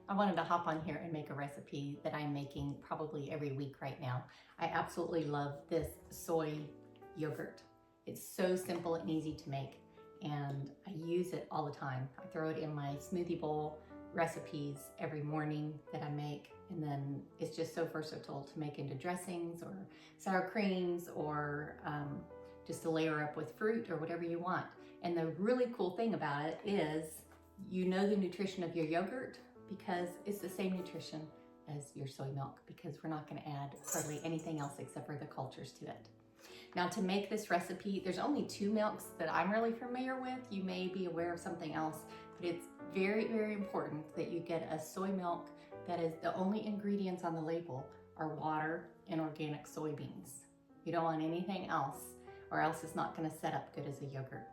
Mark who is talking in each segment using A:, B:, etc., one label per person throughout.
A: I wanted to hop on here and make a recipe that I'm making probably every week right now. I absolutely love this soy yogurt. It's so simple and easy to make, and I use it all the time. I throw it in my smoothie bowl recipes every morning that I make, and then it's just so versatile to make into dressings or sour creams or just to layer up with fruit or whatever you want. And the really cool thing about it is you know the nutrition of your yogurt because it's the same nutrition as your soy milk, because we're not going to add hardly anything else except for the cultures to it. Now, to make this recipe, there's only 2 milks that I'm really familiar with. You may be aware of something else, but it's very, very important that you get a soy milk that is the only ingredients on the label are water and organic soybeans. You don't want anything else, or else it's not going to set up good as a yogurt.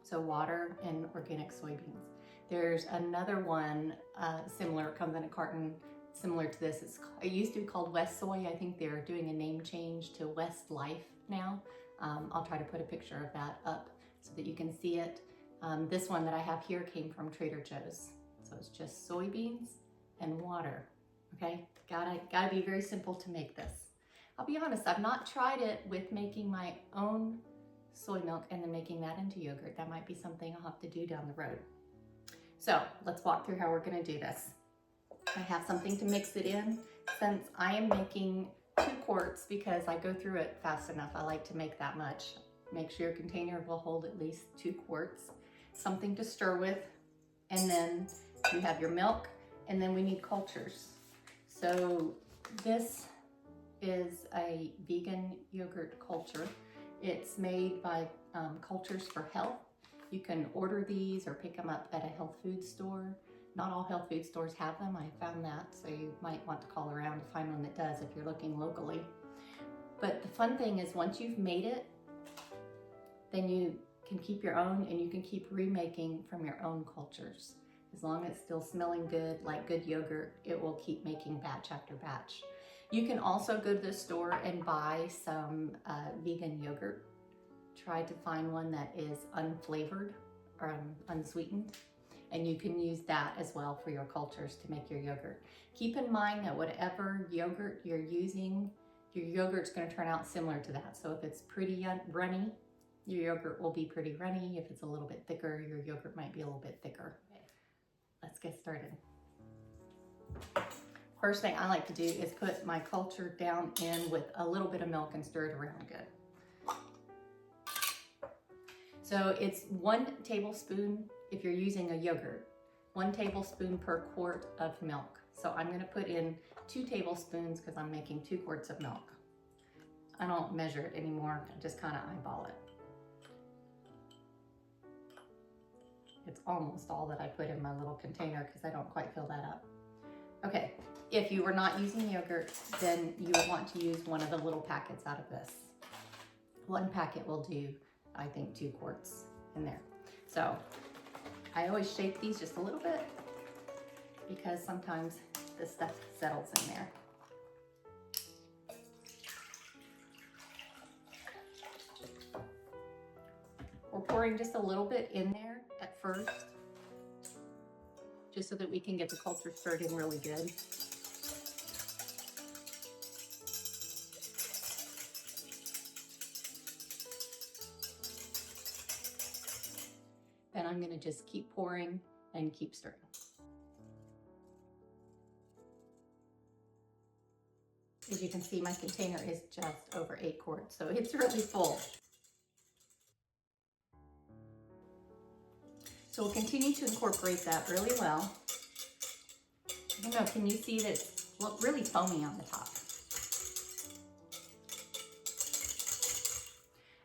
A: So water and organic soybeans. There's another one similar, it comes in a carton similar to this. It used to be called West Soy. I think they're doing a name change to West Life now. I'll try to put a picture of that up so that you can see it. This one that I have here came from Trader Joe's. So it's just soybeans and water, okay? Gotta be very simple to make this. I'll be honest, I've not tried it with making my own soy milk and then making that into yogurt. That might be something I'll have to do down the road. So let's walk through how we're gonna do this. I have something to mix it in. Since I am making 2 quarts because I go through it fast enough, I like to make that much. Make sure your container will hold at least 2 quarts. Something to stir with, and then you have your milk, and then we need cultures. So this is a vegan yogurt culture. It's made by Cultures for Health. You can order these or pick them up at a health food store. Not all health food stores have them, I found that, so you might want to call around to find one that does if you're looking locally. But the fun thing is once you've made it, then you can keep your own and you can keep remaking from your own cultures. As long as it's still smelling good, like good yogurt, it will keep making batch after batch. You can also go to the store and buy some vegan yogurt. Try to find one that is unflavored or unsweetened, and you can use that as well for your cultures to make your yogurt. Keep in mind that whatever yogurt you're using, your yogurt's going to turn out similar to that. So if it's pretty runny, your yogurt will be pretty runny. If it's a little bit thicker, your yogurt might be a little bit thicker. Okay, let's get started. First thing I like to do is put my culture down in with a little bit of milk and stir it around good. So it's 1 tablespoon if you're using a yogurt, 1 tablespoon per quart of milk. So I'm gonna put in 2 tablespoons because I'm making 2 quarts of milk. I don't measure it anymore, I just kind of eyeball it. It's almost all that I put in my little container because I don't quite fill that up. Okay, if you were not using yogurt, then you would want to use one of the little packets out of this. 1 packet will do, I think, 2 quarts in there. So I always shake these just a little bit because sometimes the stuff settles in there. We're pouring just a little bit in there at first, just so that we can get the culture stirred in really good. Then I'm going to just keep pouring and keep stirring. As you can see, my container is just over 8 quarts, so it's really full. So we'll continue to incorporate that really well. I don't know, can you see that it's really foamy on the top?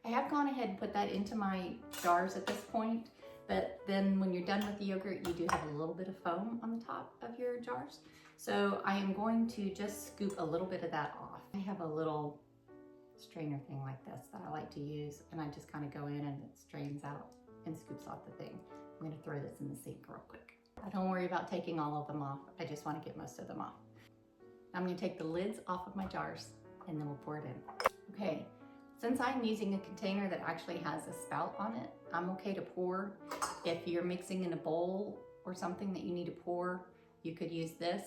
A: I have gone ahead and put that into my jars at this point, but then when you're done with the yogurt, you do have a little bit of foam on the top of your jars. So I am going to just scoop a little bit of that off. I have a little strainer thing like this that I like to use, and I just kind of go in and it strains out and scoops off the thing. I'm gonna throw this in the sink real quick. I don't worry about taking all of them off. I just wanna get most of them off. I'm gonna take the lids off of my jars and then we'll pour it in. Okay, since I'm using a container that actually has a spout on it, I'm okay to pour. If you're mixing in a bowl or something that you need to pour, You could use this.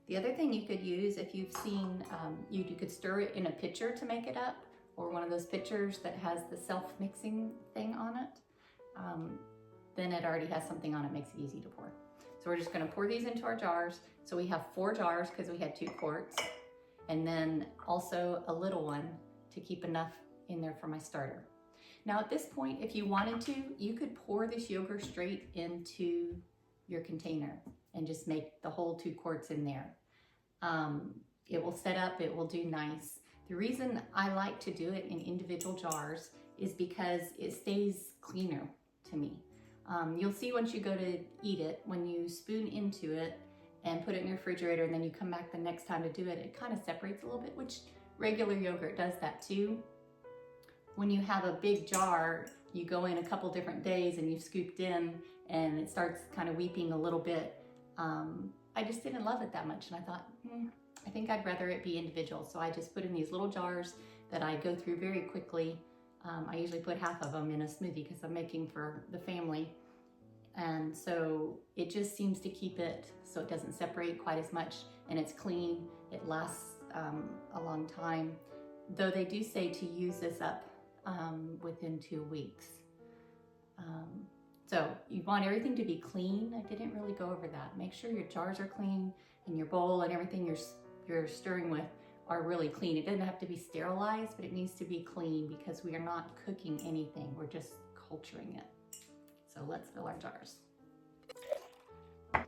A: The other thing you could use, if you've seen, you could stir it in a pitcher to make it up, or one of those pitchers that has the self-mixing thing on it. Then it already has something on it, makes it easy to pour. So we're just gonna pour these into our jars. So we have 4 jars because we had 2 quarts, and then also a little one to keep enough in there for my starter. Now at this point, if you wanted to, you could pour this yogurt straight into your container and just make the whole 2 quarts in there. It will set up, it will do nice. The reason I like to do it in individual jars is because it stays cleaner to me. You'll see once you go to eat it, when you spoon into it and put it in your refrigerator and then you come back the next time to do it, it kind of separates a little bit, which regular yogurt does that too. When you have a big jar, you go in a couple different days and you've scooped in and it starts kind of weeping a little bit. I just didn't love it that much, and I thought, I think I'd rather it be individual. So I just put in these little jars that I go through very quickly. I usually put half of them in a smoothie because I'm making for the family. And so it just seems to keep it so it doesn't separate quite as much, and it's clean. It lasts a long time. Though they do say to use this up within 2 weeks. So you want everything to be clean. I didn't really go over that. Make sure your jars are clean and your bowl and everything you're stirring with are really clean. It doesn't have to be sterilized, but it needs to be clean because we are not cooking anything. We're just culturing it. So let's fill our jars. I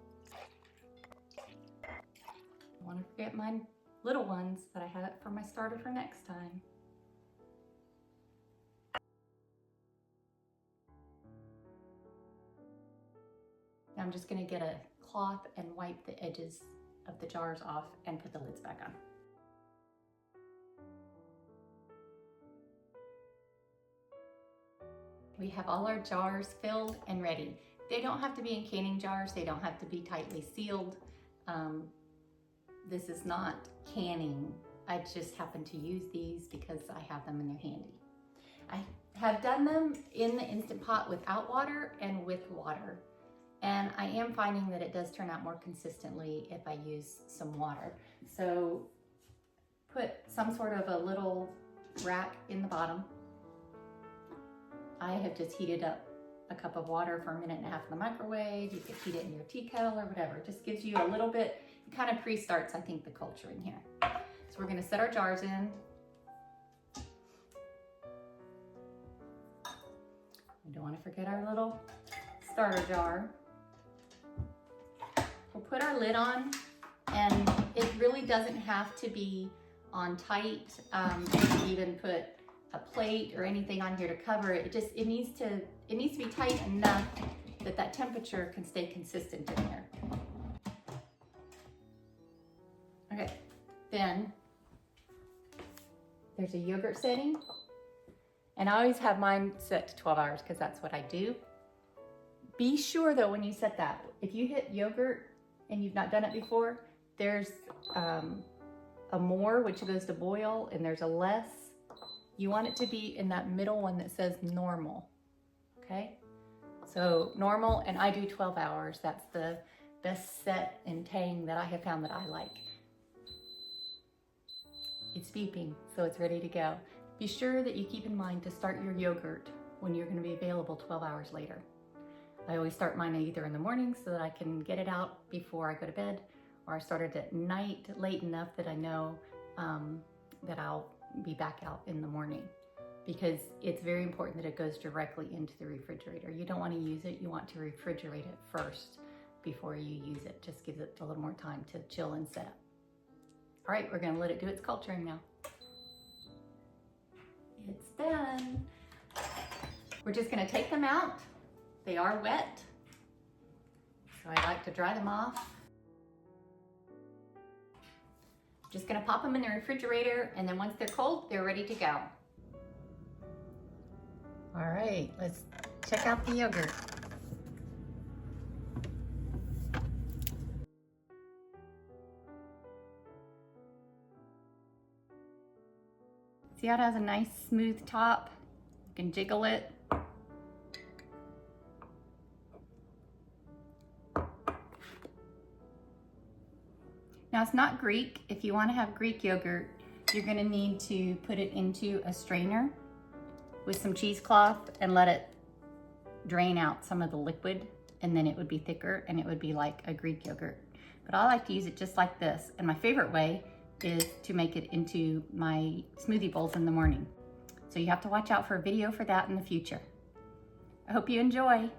A: want to forget my little ones, but I have it for my starter for next time. Now I'm just going to get a cloth and wipe the edges of the jars off and put the lids back on. We have all our jars filled and ready. They don't have to be in canning jars. They don't have to be tightly sealed. This is not canning. I just happen to use these because I have them and they're handy. I have done them in the Instant Pot without water and with water. And I am finding that it does turn out more consistently if I use some water. So put some sort of a little rack in the bottom. I have just heated up a cup of water for 1.5 minutes in the microwave. You could heat it in your tea kettle or whatever. It just gives you a little bit, it kind of pre-starts, I think, the culture in here. So we're gonna set our jars in. We don't wanna forget our little starter jar. We'll put our lid on, and it really doesn't have to be on tight. You can even put a plate or anything on here to cover it. It needs to be tight enough that that temperature can stay consistent in there. Okay, then there's a yogurt setting, and I always have mine set to 12 hours because that's what I do. Be sure though when you set that, if you hit yogurt and you've not done it before, there's a more, which goes to boil, and there's a less. You want it to be in that middle one that says normal, okay? So normal, and I do 12 hours. That's the best set and tang that I have found that I like. It's beeping, so it's ready to go. Be sure that you keep in mind to start your yogurt when you're gonna be available 12 hours later. I always start mine either in the morning so that I can get it out before I go to bed, or I start it at night late enough that I know that I'll be back out in the morning, because it's very important that it goes directly into the refrigerator. You don't want to use it, you want to refrigerate it first before you use it. Just gives it a little more time to chill and set up. All right, we're gonna let it do its culturing now. It's done. We're just gonna take them out. They are wet, so I like to dry them off. Just gonna pop them in the refrigerator, and then once they're cold, they're ready to go. All right, let's check out the yogurt. See how it has a nice smooth top? You can jiggle it. Now it's not Greek. If you want to have Greek yogurt, you're going to need to put it into a strainer with some cheesecloth and let it drain out some of the liquid, and then it would be thicker and it would be like a Greek yogurt. But I like to use it just like this. And my favorite way is to make it into my smoothie bowls in the morning. So you have to watch out for a video for that in the future. I hope you enjoy.